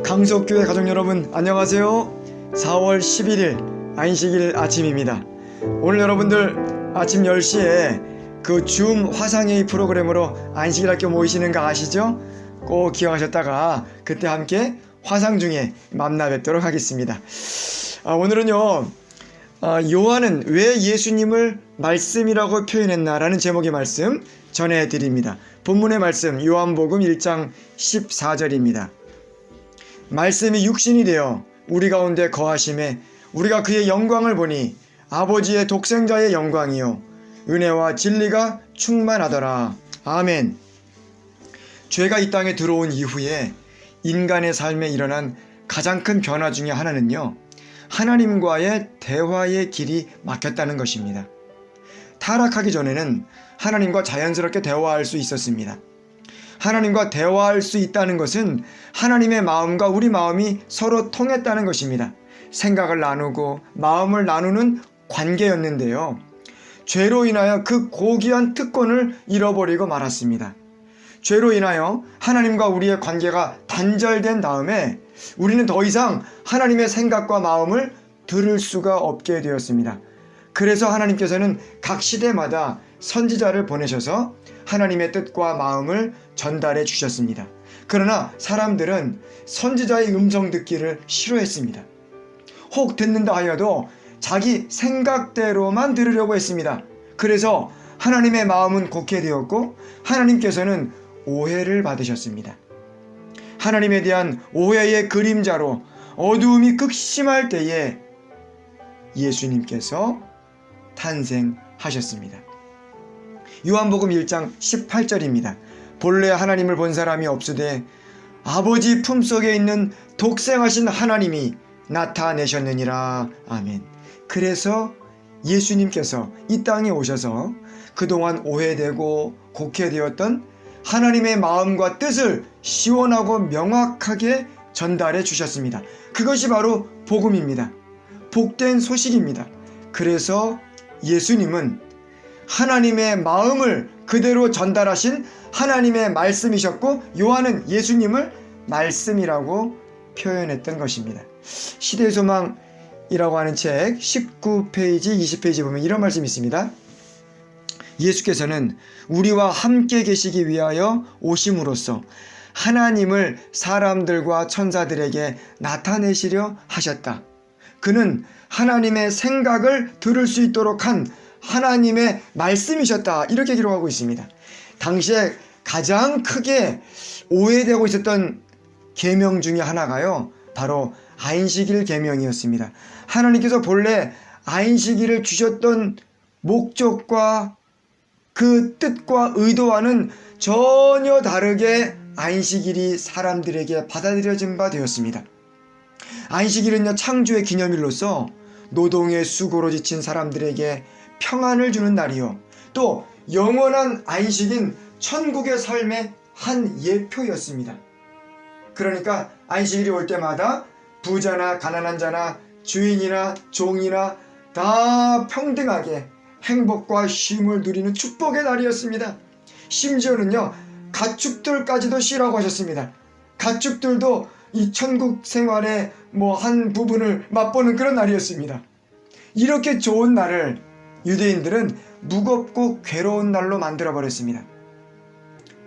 강석교회 가족 여러분 안녕하세요. 4월 11일 안식일 아침입니다. 오늘 여러분들 아침 10시에 그 줌 화상회의 프로그램으로 안식일 학교 모이시는 거 아시죠? 꼭 기억하셨다가 그때 함께 화상 중에 만나 뵙도록 하겠습니다. 오늘은요 요한은 왜 예수님을 말씀이라고 표현했나라는 제목의 말씀 전해드립니다. 본문의 말씀 요한복음 1장 14절입니다. 말씀이 육신이 되어 우리 가운데 거하심에 우리가 그의 영광을 보니 아버지의 독생자의 영광이요 은혜와 진리가 충만하더라. 아멘. 죄가 이 땅에 들어온 이후에 인간의 삶에 일어난 가장 큰 변화 중에 하나는요, 하나님과의 대화의 길이 막혔다는 것입니다. 타락하기 전에는 하나님과 자연스럽게 대화할 수 있었습니다. 하나님과 대화할 수 있다는 것은 하나님의 마음과 우리 마음이 서로 통했다는 것입니다. 생각을 나누고 마음을 나누는 관계였는데요. 죄로 인하여 그 고귀한 특권을 잃어버리고 말았습니다. 죄로 인하여 하나님과 우리의 관계가 단절된 다음에 우리는 더 이상 하나님의 생각과 마음을 들을 수가 없게 되었습니다. 그래서 하나님께서는 각 시대마다 선지자를 보내셔서 하나님의 뜻과 마음을 전달해 주셨습니다. 그러나 사람들은 선지자의 음성 듣기를 싫어했습니다. 혹 듣는다 하여도 자기 생각대로만 들으려고 했습니다. 그래서 하나님의 마음은 곡해 되었고 하나님께서는 오해를 받으셨습니다. 하나님에 대한 오해의 그림자로 어두움이 극심할 때에 예수님께서 탄생하셨습니다. 요한복음 1장 18절입니다. 본래 하나님을 본 사람이 없으되 아버지 품속에 있는 독생하신 하나님이 나타내셨느니라. 아멘. 그래서 예수님께서 이 땅에 오셔서 그동안 오해되고 곡해되었던 하나님의 마음과 뜻을 시원하고 명확하게 전달해 주셨습니다. 그것이 바로 복음입니다. 복된 소식입니다. 그래서 예수님은 하나님의 마음을 그대로 전달하신 하나님의 말씀이셨고 요한은 예수님을 말씀이라고 표현했던 것입니다. 시대의 소망이라고 하는 책 19페이지 20페이지 보면 이런 말씀이 있습니다. 예수께서는 우리와 함께 계시기 위하여 오심으로써 하나님을 사람들과 천사들에게 나타내시려 하셨다. 그는 하나님의 생각을 들을 수 있도록 한 하나님의 말씀이셨다. 이렇게 기록하고 있습니다. 당시에 가장 크게 오해되고 있었던 계명 중에 하나가요, 바로 안식일 계명이었습니다. 하나님께서 본래 안식일을 주셨던 목적과 그 뜻과 의도와는 전혀 다르게 안식일이 사람들에게 받아들여진 바 되었습니다. 안식일은요, 창조의 기념일로서 노동의 수고로 지친 사람들에게 평안을 주는 날이요, 또 영원한 안식인 천국의 삶의 한 예표였습니다. 그러니까 안식일이 올 때마다 부자나 가난한 자나 주인이나 종이나 다 평등하게 행복과 쉼을 누리는 축복의 날이었습니다. 심지어는요, 가축들까지도 쉬라고 하셨습니다. 가축들도 이 천국 생활의 한 부분을 맛보는 그런 날이었습니다. 이렇게 좋은 날을 유대인들은 무겁고 괴로운 날로 만들어 버렸습니다.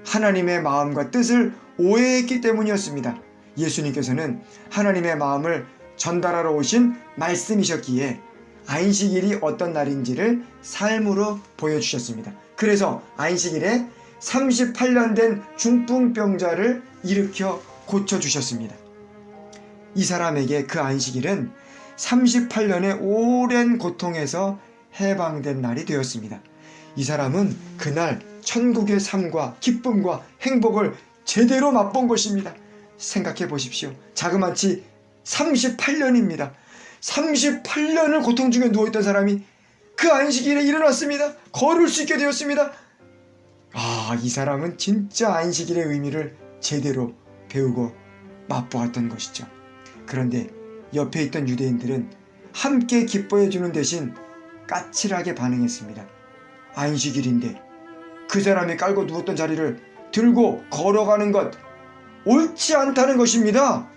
하나님의 마음과 뜻을 오해했기 때문이었습니다. 예수님께서는 하나님의 마음을 전달하러 오신 말씀이셨기에 안식일이 어떤 날인지를 삶으로 보여주셨습니다. 그래서 안식일에 38년 된 중풍병자를 일으켜 고쳐주셨습니다. 이 사람에게 그 안식일은 38년의 오랜 고통에서 해방된 날이 되었습니다. 이 사람은 그날 천국의 삶과 기쁨과 행복을 제대로 맛본 것입니다. 생각해 보십시오. 자그마치 38년입니다. 38년을 고통 중에 누워있던 사람이 그 안식일에 일어났습니다. 걸을 수 있게 되었습니다. 이 사람은 진짜 안식일의 의미를 제대로 배우고 맛보았던 것이죠. 그런데 옆에 있던 유대인들은 함께 기뻐해 주는 대신 까칠하게 반응했습니다. 안식일인데 그 사람이 깔고 누웠던 자리를 들고 걸어가는 것 옳지 않다는 것입니다.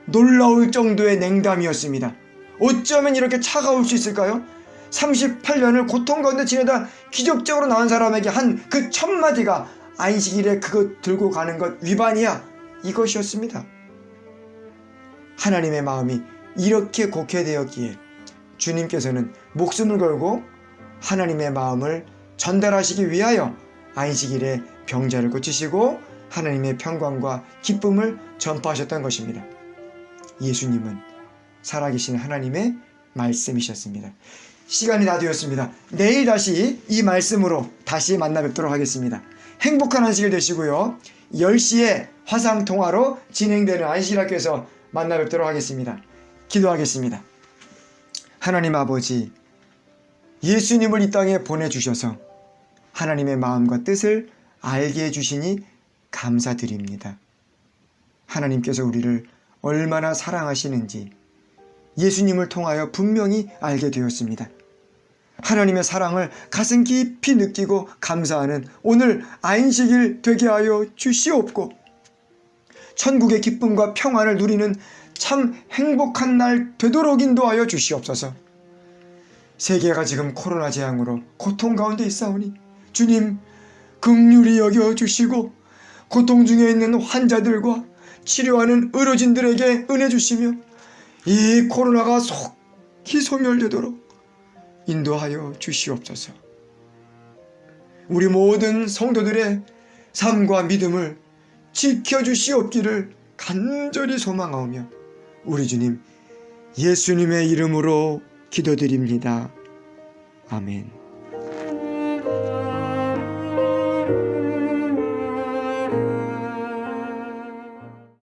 놀라울 정도의 냉담이었습니다. 어쩌면 이렇게 차가울 수 있을까요? 38년을 고통 가운데 지내다 기적적으로 나은 사람에게 한 그 첫마디가 안식일에 그것 들고 가는 것 위반이야, 이것이었습니다. 하나님의 마음이 이렇게 곡해되었기에 주님께서는 목숨을 걸고 하나님의 마음을 전달하시기 위하여 안식일에 병자를 고치시고 하나님의 평강과 기쁨을 전파하셨던 것입니다. 예수님은 살아계신 하나님의 말씀이셨습니다. 시간이 다 되었습니다. 내일 다시 이 말씀으로 다시 만나 뵙도록 하겠습니다. 행복한 안식일 되시고요. 10시에 화상통화로 진행되는 안식일학교에서 만나 뵙도록 하겠습니다. 기도하겠습니다. 하나님 아버지, 예수님을 이 땅에 보내주셔서 하나님의 마음과 뜻을 알게 해주시니 감사드립니다. 하나님께서 우리를 얼마나 사랑하시는지 예수님을 통하여 분명히 알게 되었습니다. 하나님의 사랑을 가슴 깊이 느끼고 감사하는 오늘 안식일 되게 하여 주시옵고, 천국의 기쁨과 평안을 누리는 참 행복한 날 되도록 인도하여 주시옵소서. 세계가 지금 코로나 재앙으로 고통 가운데 있사오니 주님 긍휼히 여겨주시고 고통 중에 있는 환자들과 치료하는 의료진들에게 은혜 주시며 이 코로나가 속히 소멸되도록 인도하여 주시옵소서. 우리 모든 성도들의 삶과 믿음을 지켜주시옵기를 간절히 소망하오며 우리 주님 예수님의 이름으로 기도드립니다. 아멘.